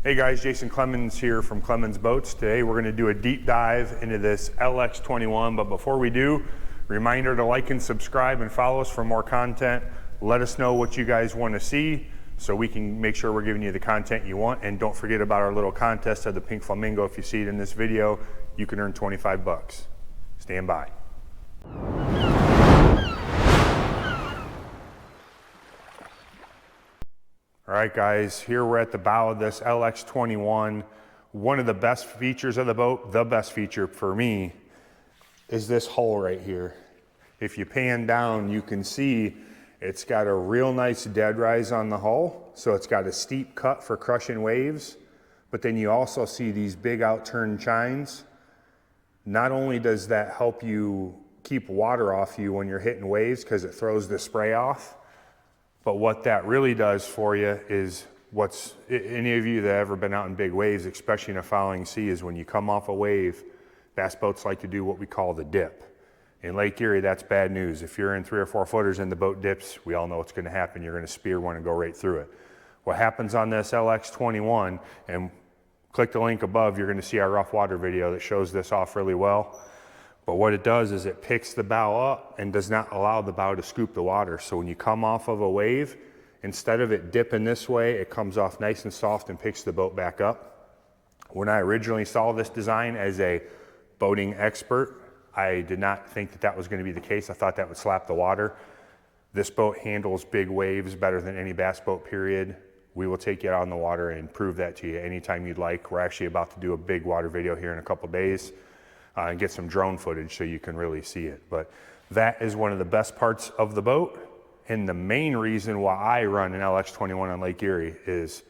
Hey guys, Jason Clemons here from Clemons Boats. Today we're going to do a deep dive into this LX21, but before we do, reminder to like and subscribe and follow us for more content. Let us know what you guys want to see so we can make sure we're giving you the content you want, and don't forget about our little contest of the pink flamingo. If you see it in this video, you can earn 25 bucks. Stand by. All right guys, here we're at the bow of this LX21. One of the best features of the boat, the best feature for me, is this hole right here. If you pan down, you can see it's got a real nice dead rise on the hull. So it's got a steep cut for crushing waves, but then you also see these big outturned chines. Not only does that help you keep water off you when you're hitting waves because it throws the spray off, but what that really does for you is any of you that have ever been out in big waves, especially in a fouling sea, is when you come off a wave, bass boats like to do what we call the dip. In Lake Erie, that's bad news. If you're in 3 or 4 footers and the boat dips, we all know what's going to happen. You're going to spear one and go right through it. What happens on this LX21, and click the link above, you're going to see our rough water video that shows this off really well. But what it does is it picks the bow up and does not allow the bow to scoop the water. So when you come off of a wave, instead of it dipping this way, it comes off nice and soft and picks the boat back up. When I originally saw this design as a boating expert, I did not think that that was going to be the case. I thought that would slap the water. This boat handles big waves better than any bass boat, period. We will take you out on the water and prove that to you anytime you'd like. We're actually about to do a big water video here in a couple days. And get some drone footage so you can really see it. But that is one of the best parts of the boat. And the main reason why I run an LX21 on Lake Erie is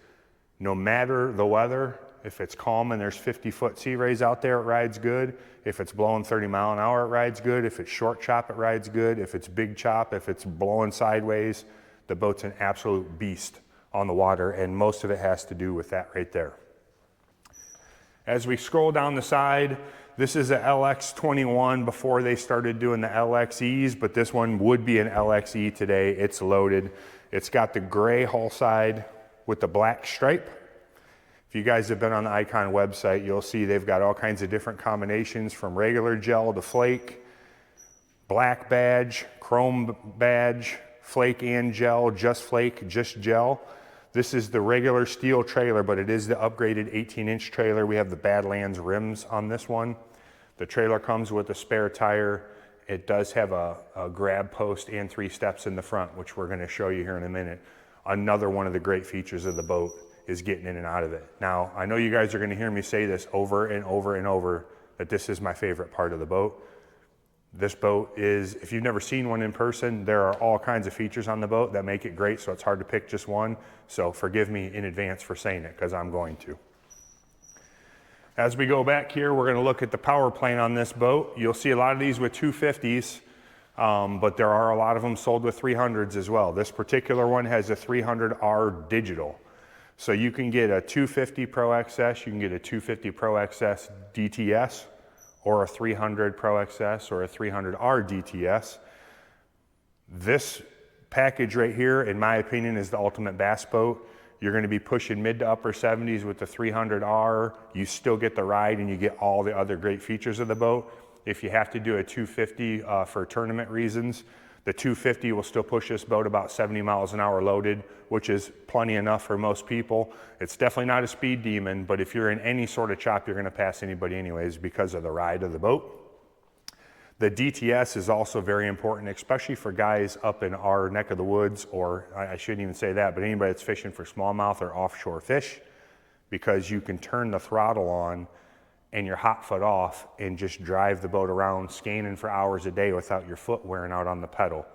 no matter the weather, if it's calm and there's 50-foot sea rays out there, it rides good. If it's blowing 30 mile an hour, it rides good. If it's short chop, it rides good. If it's big chop, if it's blowing sideways, the boat's an absolute beast on the water. And most of it has to do with that right there. As we scroll down the side, this is a LX21 before they started doing the LXEs, but this one would be an LXE today. It's loaded. It's got the gray hull side with the black stripe. If you guys have been on the iKon website, you'll see they've got all kinds of different combinations from regular gel to flake, black badge, chrome badge, flake and gel, just flake, just gel. This is the regular steel trailer, but it is the upgraded 18-inch trailer. We have the Badlands rims on this one. The trailer comes with a spare tire. It does have a grab post and 3 steps in the front, which we're going to show you here in a minute. Another one of the great features of the boat is getting in and out of it. Now, I know you guys are going to hear me say this over and over and over, that this is my favorite part of the boat. This boat is, if you've never seen one in person, there are all kinds of features on the boat that make it great, so it's hard to pick just one. So forgive me in advance for saying it, because I'm going to. As we go back here, we're going to look at the power plant on this boat. You'll see a lot of these with 250s, but there are a lot of them sold with 300s as well. This particular one has a 300R digital. So you can get a 250 Pro XS, you can get a 250 Pro XS DTS, or a 300 Pro XS or a 300R DTS. This package right here, in my opinion, is the ultimate bass boat. You're going to be pushing mid to upper 70s with the 300R. You still get the ride and you get all the other great features of the boat. If you have to do a 250 for tournament reasons, the 250 will still push this boat about 70 miles an hour loaded, which is plenty enough for most people. It's definitely not a speed demon, but if you're in any sort of chop, you're going to pass anybody anyways because of the ride of the boat. The DTS is also very important, especially for guys up in our neck of the woods, or I shouldn't even say that, but anybody that's fishing for smallmouth or offshore fish, because you can turn the throttle on and your hot foot off and just drive the boat around scanning for hours a day without your foot wearing out on the pedal.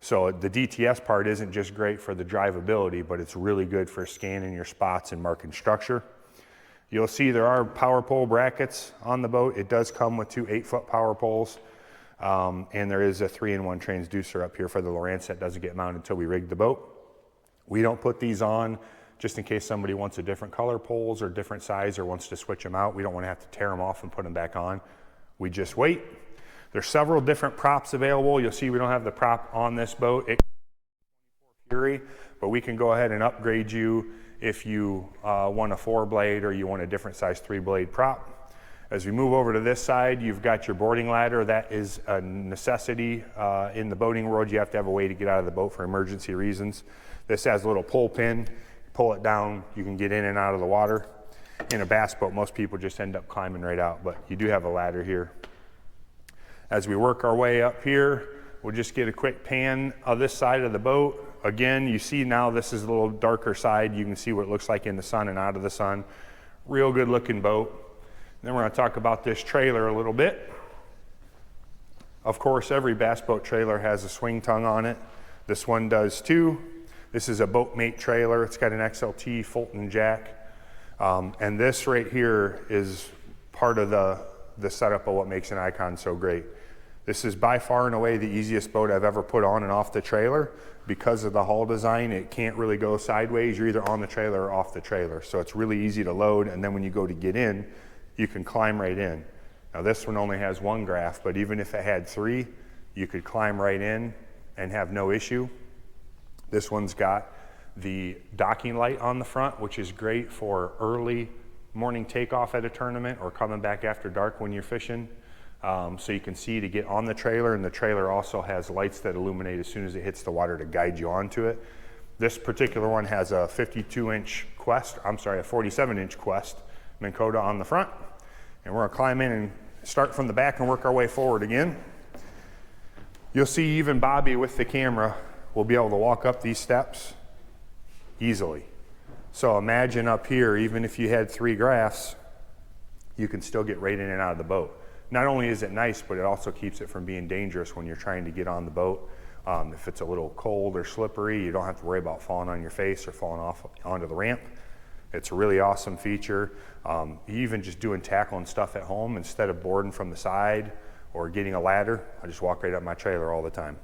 So the DTS part isn't just great for the drivability, but it's really good for scanning your spots and marking structure. You'll see there are power pole brackets on the boat. It does come with 2 8-foot power poles. And there is a 3-in-1 transducer up here for the Lowrance that doesn't get mounted until we rig the boat. We don't put these on just in case somebody wants a different color poles or different size or wants to switch them out. We don't want to have to tear them off and put them back on. We just wait. There's several different props available. You'll see we don't have the prop on this boat. It Fury, but we can go ahead and upgrade you if you want a 4-blade or you want a different size 3-blade prop. As we move over to this side, you've got your boarding ladder. That is a necessity in the boating world. You have to have a way to get out of the boat for emergency reasons. This has a little pull pin. Pull it down, you can get in and out of the water. In a bass boat, most people just end up climbing right out, but you do have a ladder here. As we work our way up here, we'll just get a quick pan of this side of the boat. Again, you see now this is a little darker side. You can see what it looks like in the sun and out of the sun. Real good looking boat. Then we're going to talk about this trailer a little bit. Of course, every bass boat trailer has a swing tongue on it. This one does too. This is a Boatmate trailer. It's got an XLT Fulton jack. And this right here is part of the setup of what makes an iKon so great. This is by far and away the easiest boat I've ever put on and off the trailer. Because of the hull design, it can't really go sideways. You're either on the trailer or off the trailer. So it's really easy to load, and then when you go to get in, you can climb right in. Now this one only has 1 graph, but even if it had 3, you could climb right in and have no issue. This one's got the docking light on the front, which is great for early morning takeoff at a tournament or coming back after dark when you're fishing. So you can see to get on the trailer, and the trailer also has lights that illuminate as soon as it hits the water to guide you onto it. This particular one has a 52-inch Quest, a 47-inch Quest Minn Kota on the front. And we're gonna climb in and start from the back and work our way forward again. You'll see even Bobby with the camera will be able to walk up these steps easily. So imagine up here, even if you had 3 graphs, you can still get right in and out of the boat. Not only is it nice, but it also keeps it from being dangerous when you're trying to get on the boat. If it's a little cold or slippery, you don't have to worry about falling on your face or falling off onto the ramp. It's a really awesome feature. Even just doing tackle and stuff at home, instead of boarding from the side or getting a ladder, I just walk right up my trailer all the time.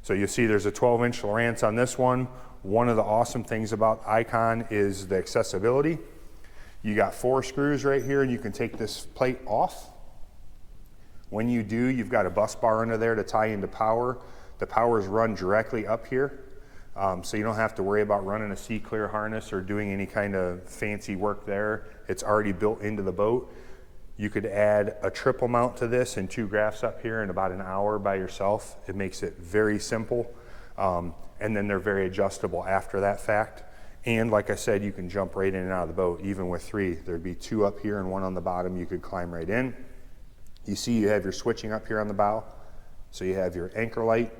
So you see there's a 12-inch Lowrance on this one. One of the awesome things about iKon is the accessibility. You got 4 screws right here, and you can take this plate off. When you do, you've got a bus bar under there to tie into power. The power is run directly up here, so you don't have to worry about running a C-clear harness or doing any kind of fancy work there. It's already built into the boat. You could add a triple mount to this and 2 graphs up here in about an hour by yourself. It makes it very simple, and then they're very adjustable after that fact. And like I said, you can jump right in and out of the boat, even with 3. There'd be 2 up here and 1 on the bottom. You could climb right in. You see you have your switching up here on the bow. So you have your anchor light,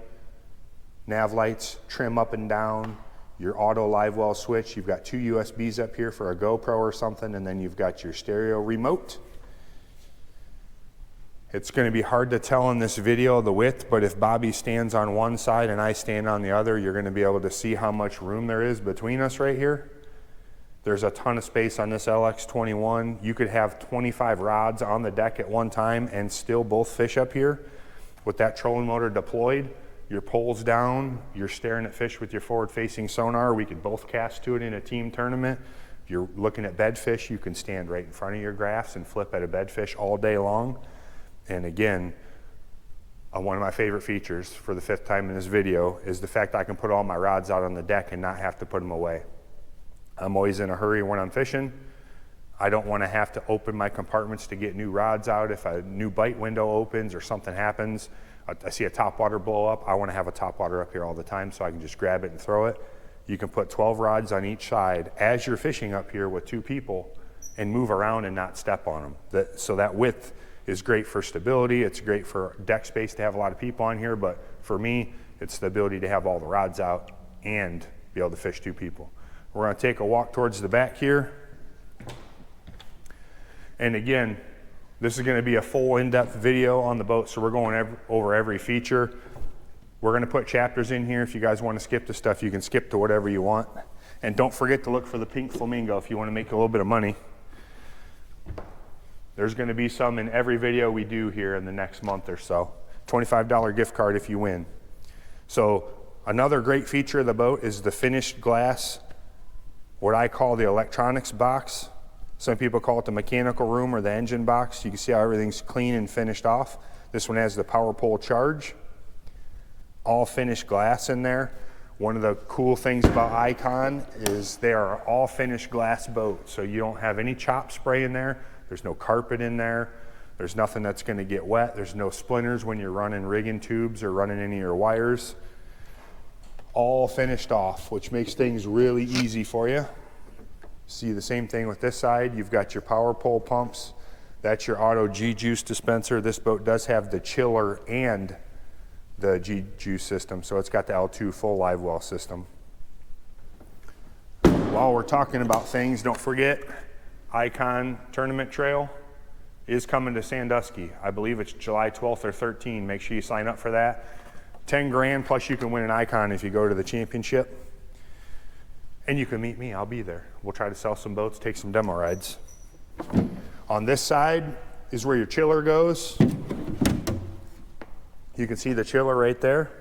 nav lights, trim up and down, your auto Livewell switch. You've got 2 USBs up here for a GoPro or something, and then you've got your stereo remote. It's going to be hard to tell in this video the width, but if Bobby stands on one side and I stand on the other, you're going to be able to see how much room there is between us right here. There's a ton of space on this LX21. You could have 25 rods on the deck at one time and still both fish up here. With that trolling motor deployed, your pole's down, you're staring at fish with your forward-facing sonar. We could both cast to it in a team tournament. If you're looking at bedfish, you can stand right in front of your graphs and flip at a bedfish all day long. And again, one of my favorite features for the 5th time in this video is the fact I can put all my rods out on the deck and not have to put them away. I'm always in a hurry when I'm fishing. I don't want to have to open my compartments to get new rods out. If a new bite window opens or something happens, I see a topwater blow up, I want to have a topwater up here all the time so I can just grab it and throw it. You can put 12 rods on each side as you're fishing up here with 2 people and move around and not step on them. So that width is great for stability. It's great for deck space to have a lot of people on here, but for me, it's the ability to have all the rods out and be able to fish 2 people. We're going to take a walk towards the back here. And again, this is going to be a full in-depth video on the boat, so we're going over every feature. We're going to put chapters in here. If you guys want to skip the stuff, you can skip to whatever you want. And don't forget to look for the pink flamingo if you want to make a little bit of money. There's going to be some in every video we do here in the next month or so. $25 gift card if you win. So another great feature of the boat is the finished glass, what I call the electronics box. Some people call it the mechanical room or the engine box. You can see how everything's clean and finished off. This one has the power pole charge, all finished glass in there. One of the cool things about iKon is they are all finished glass boats, so you don't have any chop spray in there. There's no carpet in there. There's nothing that's going to get wet. There's no splinters when you're running rigging tubes or running any of your wires. All finished off, which makes things really easy for you. See the same thing with this side. You've got your power pole pumps. That's your auto G-juice dispenser. This boat does have the chiller and the G-juice system, so it's got the L2 full Livewell system. While we're talking about things, don't forget, iKon Tournament Trail is coming to Sandusky. I believe it's July 12th or 13th. Make sure you sign up for that. 10 grand, plus you can win an iKon if you go to the championship. And you can meet me, I'll be there. We'll try to sell some boats, take some demo rides. On this side is where your chiller goes. You can see the chiller right there.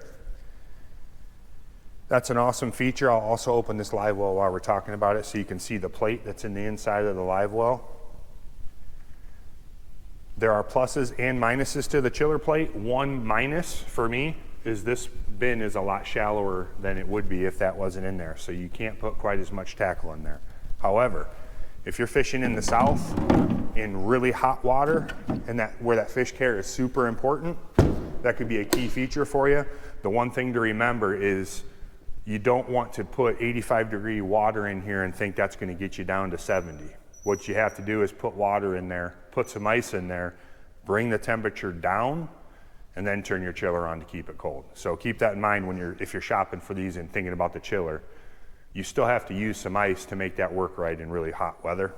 That's an awesome feature. I'll also open this live well while we're talking about it so you can see the plate that's in the inside of the live well. There are pluses and minuses to the chiller plate. One minus for me is this bin is a lot shallower than it would be if that wasn't in there, so you can't put quite as much tackle in there. However, if you're fishing in the south in really hot water and where that fish care is super important, that could be a key feature for you. The one thing to remember is you don't want to put 85-degree water in here and think that's going to get you down to 70. What you have to do is put water in there, put some ice in there, bring the temperature down, and then turn your chiller on to keep it cold. So keep that in mind when if you're shopping for these and thinking about the chiller. You still have to use some ice to make that work right in really hot weather.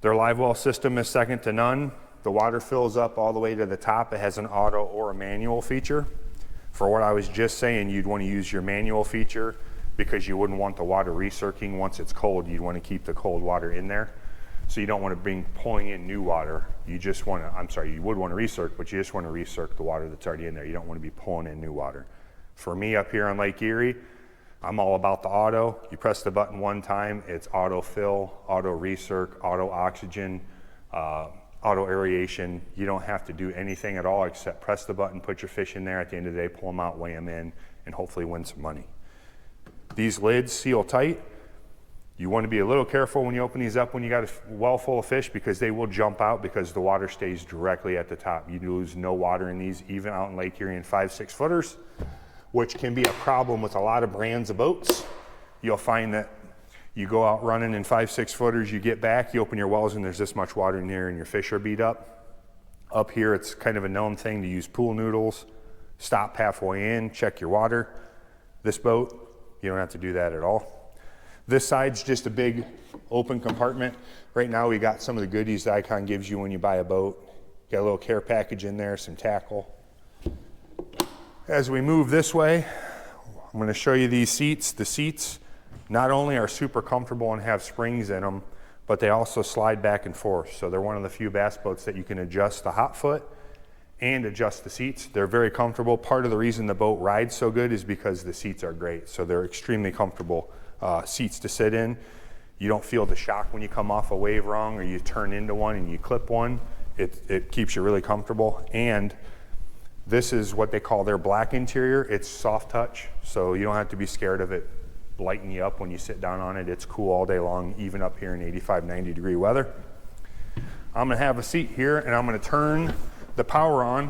Their Livewell system is second to none. The water fills up all the way to the top. It has an auto or a manual feature. For what I was just saying, you'd want to use your manual feature because you wouldn't want the water recirculating once it's cold. You'd want to keep the cold water in there. So you don't want to be pulling in new water. You just want to, you would want to recirculate, but you just want to recirculate the water that's already in there. You don't want to be pulling in new water. For me up here on Lake Erie, I'm all about the auto. You press the button one time, it's auto fill, auto recirc, auto oxygen, auto aeration. You don't have to do anything at all except press the button, put your fish in there. At the end of the day, pull them out, weigh them in, and hopefully win some money. These lids seal tight. You want to be a little careful when you open these up when you got a well full of fish because they will jump out because the water stays directly at the top. You lose no water in these, even out in Lake Erie in 5-6 footers, which can be a problem with a lot of brands of boats. You'll find that you go out running in 5-6 footers, you get back, you open your wells and there's this much water in here and your fish are beat up. Up here, it's kind of a known thing to use pool noodles, stop halfway in, check your water. This boat, you don't have to do that at all. This side's just a big open compartment. Right now we got some of the goodies that iKon gives you when you buy a boat. Got a little care package in there, some tackle. As we move this way, I'm going to show you these seats. The seats not only are super comfortable and have springs in them, but they also slide back and forth. So they're one of the few bass boats that you can adjust the hot foot and adjust the seats. They're very comfortable. Part of the reason the boat rides so good is because the seats are great. So they're extremely comfortable seats to sit in. You don't feel the shock when you come off a wave wrong or you turn into one and you clip one. It keeps you really comfortable. And this is what they call their black interior. It's soft touch, so you don't have to be scared of it lighting you up when you sit down on it. It's cool all day long, even up here in 85, 90 degree weather. I'm gonna have a seat here and I'm gonna turn the power on,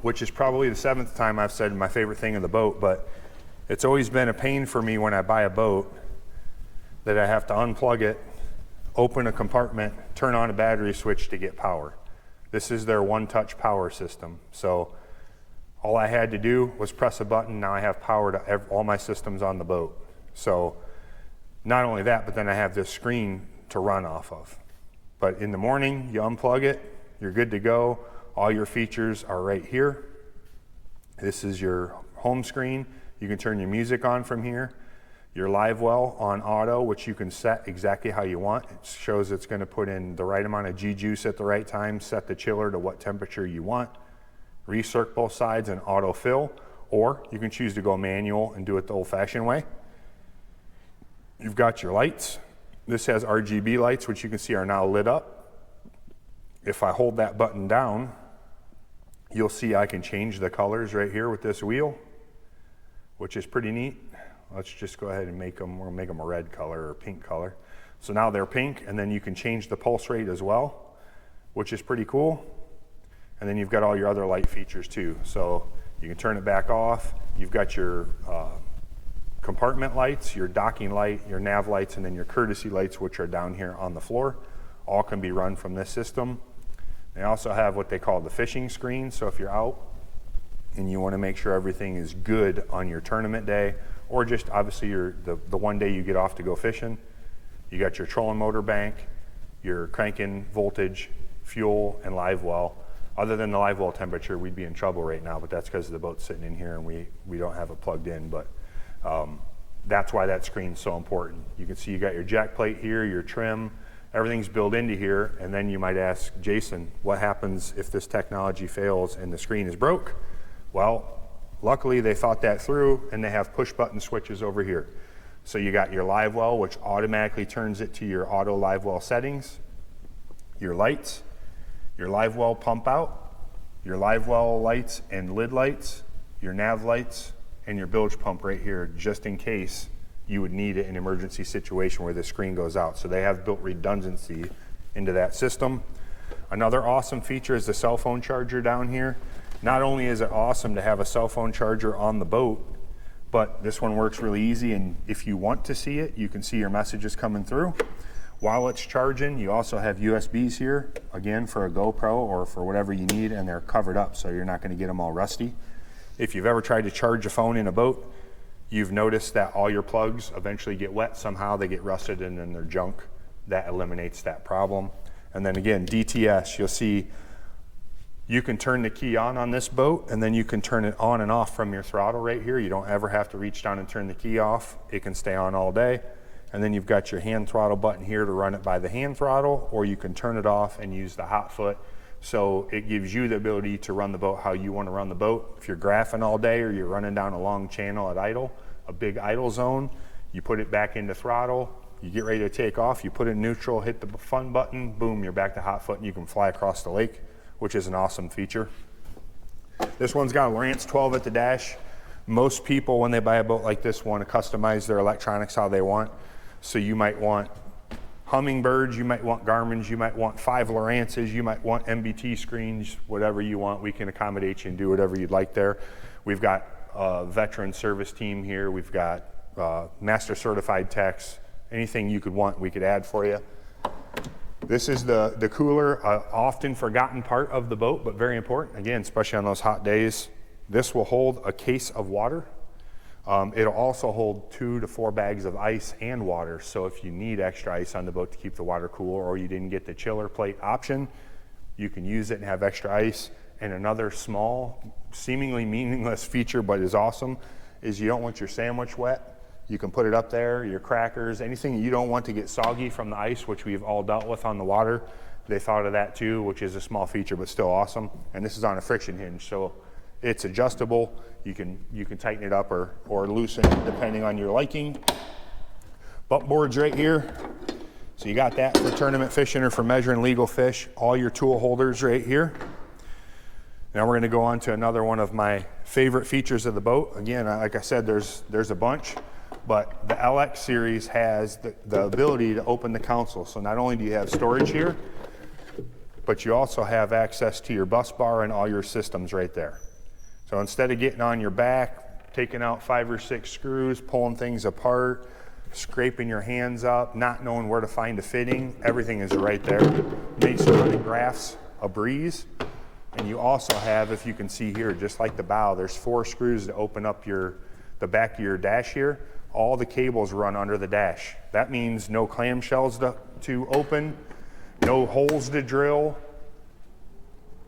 which is probably the 7th time I've said my favorite thing in the boat, but it's always been a pain for me when I buy a boat that I have to unplug it, open a compartment, turn on a battery switch to get power. This is their one-touch power system. So all I had to do was press a button. Now I have power to all my systems on the boat. So not only that, but then I have this screen to run off of. But in the morning, you unplug it, you're good to go. All your features are right here. This is your home screen. You can turn your music on from here. Your Livewell on auto, which you can set exactly how you want. It shows it's going to put in the right amount of G-juice at the right time, set the chiller to what temperature you want, recirc both sides and auto fill, or you can choose to go manual and do it the old-fashioned way. You've got your lights. This has RGB lights, which you can see are now lit up. If I hold that button down, you'll see I can change the colors right here with this wheel. which is pretty neat. Let's just go ahead and make them, we'll make them a red color or pink color. So now they're pink, and then you can change the pulse rate as well, which is pretty cool. And then you've got all your other light features too. So you can turn it back off. You've got your compartment lights, your docking light, your nav lights, and then your courtesy lights, which are down here on the floor. All can be run from this system. They also have what they call the fishing screen. So if you're out and you want to make sure everything is good on your tournament day, or just obviously the one day you get off to go fishing, you got your trolling motor bank, your cranking voltage, fuel, and live well. Other than the live well temperature, we'd be in trouble right now, but that's because the boat's sitting in here and we don't have it plugged in. But that's why that screen's so important. You can see you got your jack plate here, your trim, everything's built into here. And then you might ask, Jason, what happens if this technology fails and the screen is broke? Well, luckily they thought that through, and they have push button switches over here. So you got your live well, which automatically turns it to your auto live well settings, your lights, your live well pump out, your live well lights and lid lights, your nav lights, and your bilge pump right here, just in case you would need it in an emergency situation where the screen goes out. So they have built redundancy into that system. Another awesome feature is the cell phone charger down here. Not only is it awesome to have a cell phone charger on the boat, but this one works really easy, and if you want to see it, you can see your messages coming through. While it's charging, you also have USBs here, again, for a GoPro or for whatever you need, and they're covered up so you're not going to get them all rusty. If you've ever tried to charge a phone in a boat, you've noticed that all your plugs eventually get wet somehow, they get rusted and then they're junk. That eliminates that problem. And then again, DTS, you'll see you can turn the key on this boat, and then you can turn it on and off from your throttle right here. You don't ever have to reach down and turn the key off. It can stay on all day. And then you've got your hand throttle button here to run it by the hand throttle, or you can turn it off and use the hot foot. So it gives you the ability to run the boat how you want to run the boat. If you're graphing all day or you're running down a long channel at idle, a big idle zone, you put it back into throttle, you get ready to take off, you put it in neutral, hit the fun button, boom, you're back to hot foot and you can fly across the lake, which is an awesome feature. This one's got a Lowrance 12 at the dash. Most people, when they buy a boat like this, want to customize their electronics how they want. So you might want Hummingbirds, you might want Garmins, you might want 5 Lowrances, you might want MBT screens, whatever you want. We can accommodate you and do whatever you'd like there. We've got a veteran service team here. We've got master certified techs. Anything you could want, we could add for you. This is the cooler, often forgotten part of the boat, but very important. Again, especially on those hot days. This will hold a case of water. It'll also hold 2 to 4 bags of ice and water. So if you need extra ice on the boat to keep the water cool, or you didn't get the chiller plate option, you can use it and have extra ice. And another small, seemingly meaningless feature, but is awesome, is you don't want your sandwich wet. You can put it up there, your crackers, anything you don't want to get soggy from the ice, which we've all dealt with on the water. They thought of that too, which is a small feature, but still awesome. And this is on a friction hinge, so it's adjustable. You can tighten it up or loosen it depending on your liking. Butt boards right here. So you got that for tournament fishing or for measuring legal fish. All your tool holders right here. Now we're going to go on to another one of my favorite features of the boat. Again, like I said, there's a bunch, but the LX series has the ability to open the console. So not only do you have storage here, but you also have access to your bus bar and all your systems right there. So instead of getting on your back, taking out 5 or 6 screws, pulling things apart, scraping your hands up, not knowing where to find a fitting, everything is right there. Makes running graphs a breeze. And you also have, if you can see here, just like the bow, there's 4 screws to open up the back of your dash here. All the cables run under the dash. That means no clamshells to open, no holes to drill.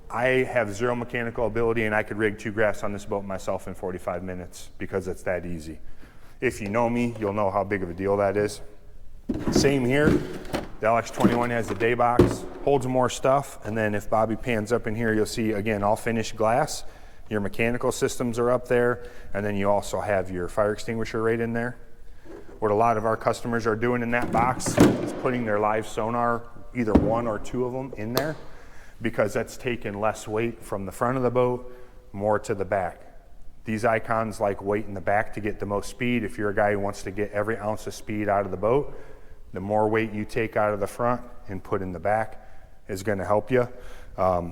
I have 0 mechanical ability, and I could rig 2 graphs on this boat myself in 45 minutes because it's that easy. If you know me, you'll know how big of a deal that is. Same here. The LX21 has the day box, holds more stuff, and then if Bobby pans up in here, you'll see, again, all finished glass. Your mechanical systems are up there, and then you also have your fire extinguisher right in there. What a lot of our customers are doing in that box is putting their live sonar, either 1 or 2 of them, in there, because that's taking less weight from the front of the boat, more to the back. These iKons like weight in the back to get the most speed. If you're a guy who wants to get every ounce of speed out of the boat, the more weight you take out of the front and put in the back is going to help you.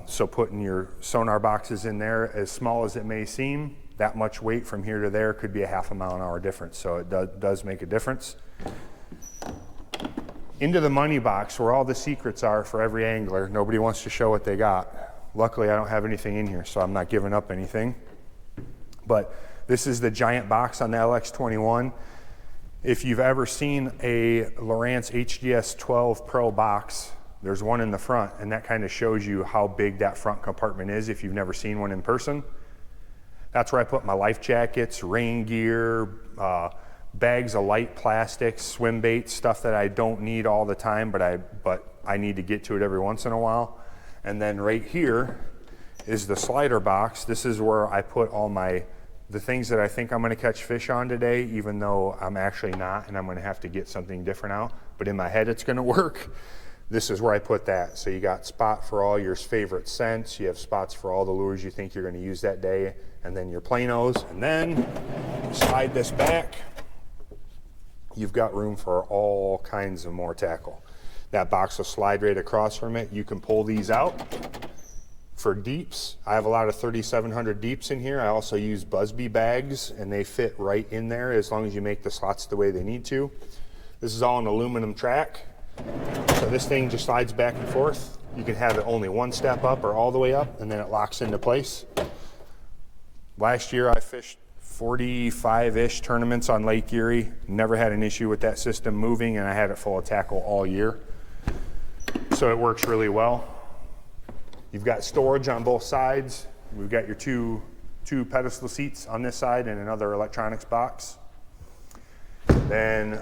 So putting your sonar boxes in there, as small as it may seem, that much weight from here to there could be a half a mile an hour difference. So it does make a difference. Into the money box, where all the secrets are for every angler. Nobody wants to show what they got. Luckily, I don't have anything in here, so I'm not giving up anything. But this is the giant box on the LX21. If you've ever seen a Lowrance HDS 12 Pro box, there's one in the front, and that kind of shows you how big that front compartment is if you've never seen one in person. That's where I put my life jackets, rain gear, bags of light plastics, swim bait, stuff that I don't need all the time, but I need to get to it every once in a while. And then right here is the slider box. This is where I put all the things that I think I'm gonna catch fish on today, even though I'm actually not, and I'm gonna have to get something different out, but in my head it's gonna work. This is where I put that. So you got spot for all your favorite scents, you have spots for all the lures you think you're gonna use that day, and then your planos, and then slide this back. You've got room for all kinds of more tackle. That box will slide right across from it. You can pull these out. For deeps, I have a lot of 3700 deeps in here. I also use Busby bags, and they fit right in there as long as you make the slots the way they need to. This is all an aluminum track. So this thing just slides back and forth. You can have it only one step up or all the way up, and then it locks into place. Last year I fished 45-ish tournaments on Lake Erie. Never had an issue with that system moving, and I had it full of tackle all year. So it works really well. You've got storage on both sides. We've got your two pedestal seats on this side and another electronics box. Then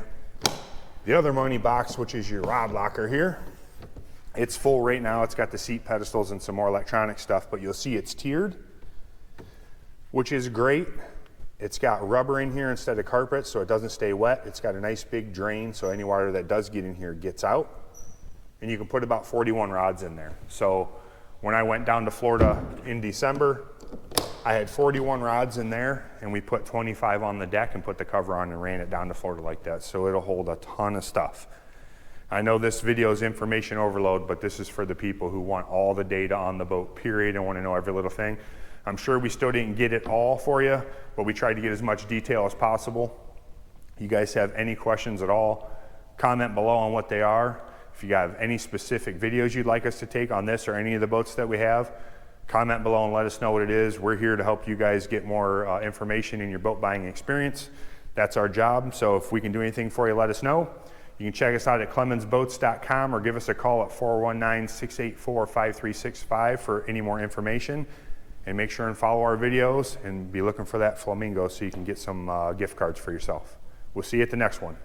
the other money box, which is your rod locker here. It's full right now. It's got the seat pedestals and some more electronic stuff, but you'll see it's tiered, which is great. It's got rubber in here instead of carpet, so it doesn't stay wet. It's got a nice big drain, so any water that does get in here gets out. And you can put about 41 rods in there. So when I went down to Florida in December, I had 41 rods in there, and we put 25 on the deck and put the cover on and ran it down to Florida like that. So it'll hold a ton of stuff. I know this video is information overload, but this is for the people who want all the data on the boat, period, and want to know every little thing. I'm sure we still didn't get it all for you, but we tried to get as much detail as possible. You guys have any questions at all, comment below on what they are. If you have any specific videos you'd like us to take on this or any of the boats that we have, comment below and let us know what it is. We're here to help you guys get more information in your boat buying experience. That's our job. So if we can do anything for you, let us know. You can check us out at clemonsboats.com or give us a call at 419-684-5365 for any more information. And make sure and follow our videos and be looking for that flamingo so you can get some gift cards for yourself. We'll see you at the next one.